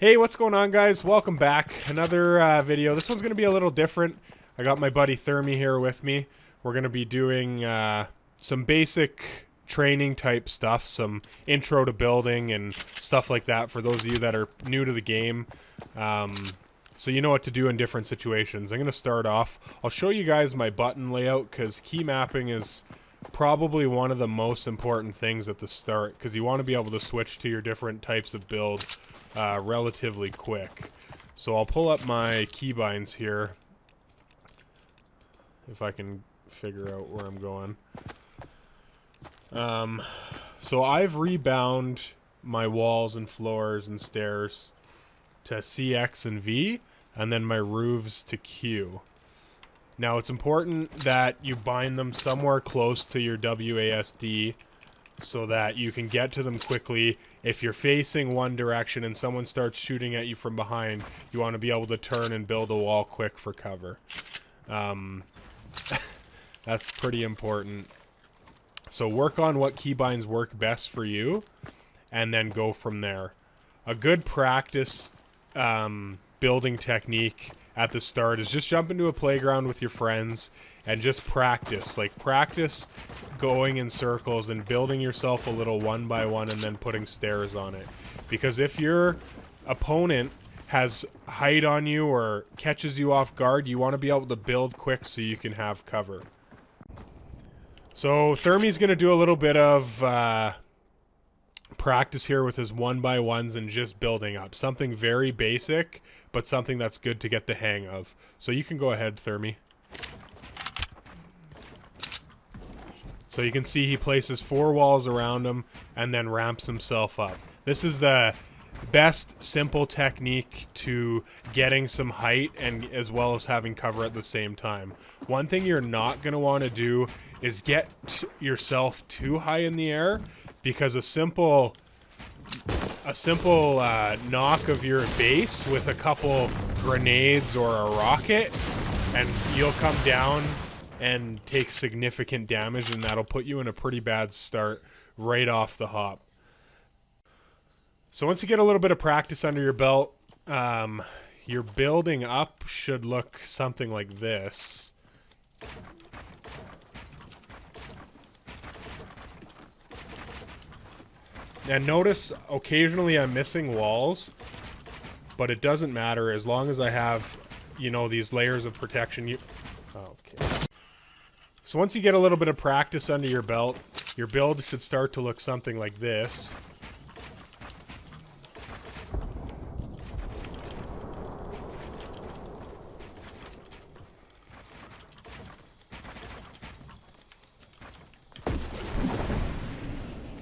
Hey, what's going on, guys? Welcome back. Another video. This one's going to be a little different. I got my buddy thermyy here with me. We're going to be doing some basic training type stuff, some intro to building and stuff like that for those of you that are new to the game. So you know what to do in different situations. I'm going to start off. I'll show you guys my button layout because key mapping is probably one of the most important things at the start because you want to be able to switch to your different types of build relatively quick. So I'll pull up my keybinds here if I can figure out where I'm going. So I've rebound my walls and floors and stairs to CX and V, and then my roofs to Q. Now it's important that you bind them somewhere close to your WASD so that you can get to them quickly. If you're facing one direction and someone starts shooting at you from behind, you want to be able to turn and build a wall quick for cover. That's pretty important. So work on what keybinds work best for you, and then go from there. A good practice building technique at the start is just jump into a playground with your friends and just practice. Like, practice going in circles and building yourself a little one by one and then putting stairs on it. Because if your opponent has height on you or catches you off guard, you want to be able to build quick so you can have cover. So thermyy's going to do a little bit of practice here with his 1x1s and just building up. Something very basic, but something that's good to get the hang of. So you can go ahead, thermyy. So you can see he places 4 walls around him and then ramps himself up. This is the best simple technique to getting some height and as well as having cover at the same time. One thing you're not going to want to do is get yourself too high in the air, because a simple knock of your base with a couple grenades or a rocket and you'll come down and take significant damage, and that'll put you in a pretty bad start right off the hop. So once you get a little bit of practice under your belt, your building up should look something like this. And notice occasionally I'm missing walls, but it doesn't matter as long as I have, you know, these layers of protection. Okay. So once you get a little bit of practice under your belt, your build should start to look something like this.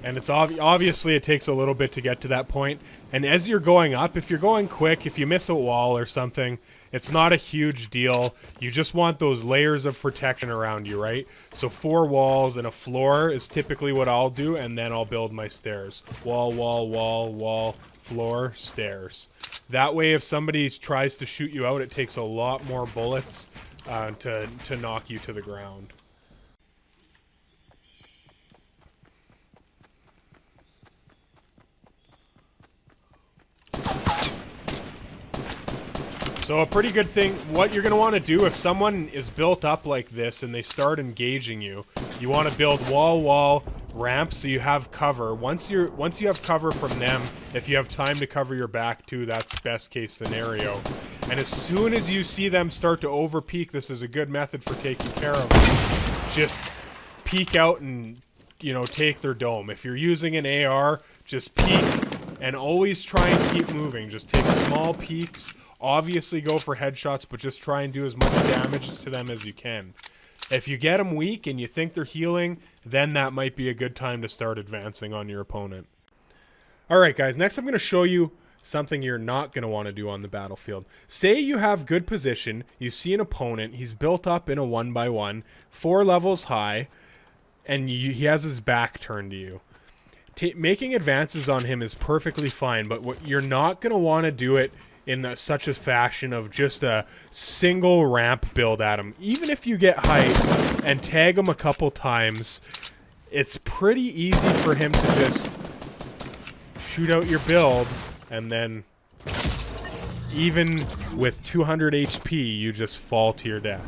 And it's obviously it takes a little bit to get to that point. And as you're going up, if you're going quick, if you miss a wall or something, it's not a huge deal. You just want those layers of protection around you, right? So 4 walls and a floor is typically what I'll do, and then I'll build my stairs. Wall, wall, wall, wall, floor, stairs. That way, if somebody tries to shoot you out, it takes a lot more bullets to knock you to the ground. So a pretty good thing, what you're going to want to do if someone is built up like this and they start engaging you, you want to build wall, ramp so you have cover. Once you have cover from them, if you have time to cover your back too, that's best case scenario. And as soon as you see them start to over peek, this is a good method for taking care of them. Just peek out and, you know, take their dome. If you're using an AR, just peek and always try and keep moving. Just take small peeks. Obviously go for headshots, but just try and do as much damage to them as you can. If you get them weak and you think they're healing, then that might be a good time to start advancing on your opponent. Alright guys, next I'm going to show you something you're not going to want to do on the battlefield. Say you have good position, you see an opponent, he's built up in a 1x1, 4 levels high, and he has his back turned to you. Making advances on him is perfectly fine, but what you're not going to want to do it in such a fashion of just a single ramp build at him. Even if you get height and tag him a couple times, it's pretty easy for him to just shoot out your build and then even with 200 HP, you just fall to your death.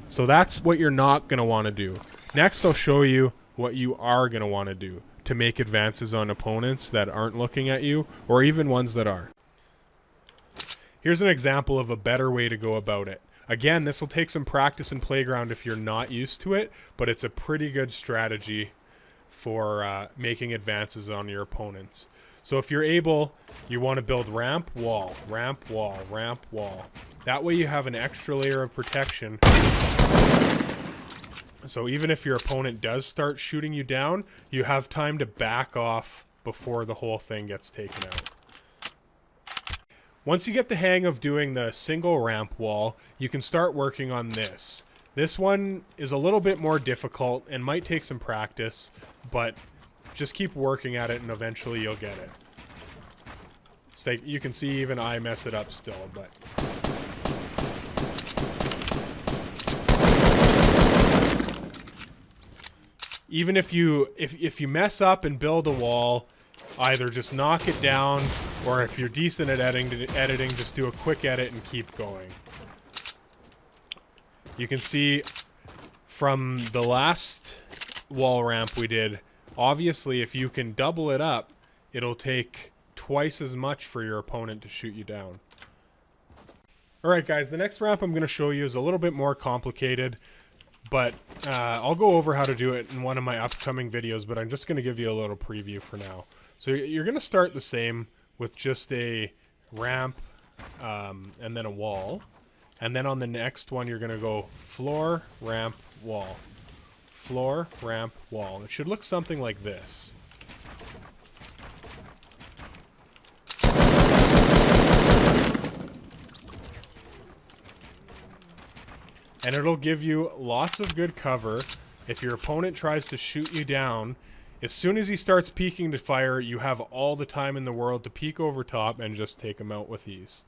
So that's what you're not going to want to do. Next, I'll show you what you are going to want to do to make advances on opponents that aren't looking at you, or even ones that are. Here's an example of a better way to go about it. Again, this will take some practice in Playground if you're not used to it, but it's a pretty good strategy for making advances on your opponents. So if you're able, you want to build ramp, wall, ramp, wall, ramp, wall. That way you have an extra layer of protection. So even if your opponent does start shooting you down, you have time to back off before the whole thing gets taken out. Once you get the hang of doing the single ramp wall, you can start working on this. This one is a little bit more difficult and might take some practice, but just keep working at it and eventually you'll get it. So you can see even I mess it up still, but... Even if you mess up and build a wall, either just knock it down, or if you're decent at editing, just do a quick edit and keep going. You can see from the last wall ramp we did, obviously if you can double it up, it'll take twice as much for your opponent to shoot you down. Alright guys, the next ramp I'm going to show you is a little bit more complicated, but I'll go over how to do it in one of my upcoming videos, but I'm just going to give you a little preview for now. So you're going to start the same with just a ramp and then a wall. And then on the next one, you're going to go floor, ramp, wall. Floor, ramp, wall. It should look something like this. And it'll give you lots of good cover. If your opponent tries to shoot you down, as soon as he starts peeking to fire, you have all the time in the world to peek over top and just take him out with ease.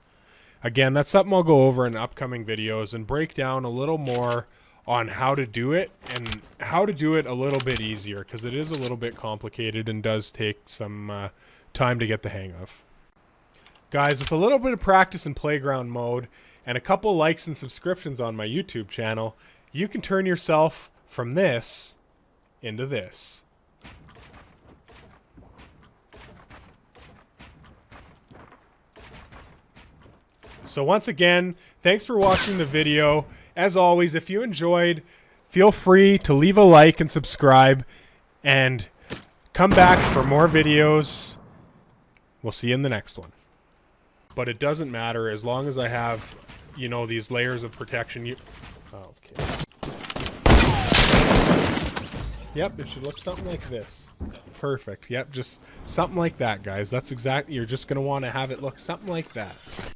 Again, that's something I'll go over in upcoming videos and break down a little more on how to do it and how to do it a little bit easier, because it is a little bit complicated and does take some time to get the hang of. Guys, with a little bit of practice in Playground mode and a couple likes and subscriptions on my YouTube channel, you can turn yourself from this into this. So once again, thanks for watching the video. As always, if you enjoyed, feel free to leave a like and subscribe, and come back for more videos. We'll see you in the next one. But it doesn't matter as long as I have, you know, these layers of protection. Okay. Yep, it should look something like this. Perfect. Yep, just something like that, guys. That's exactly, you're just going to want to have it look something like that.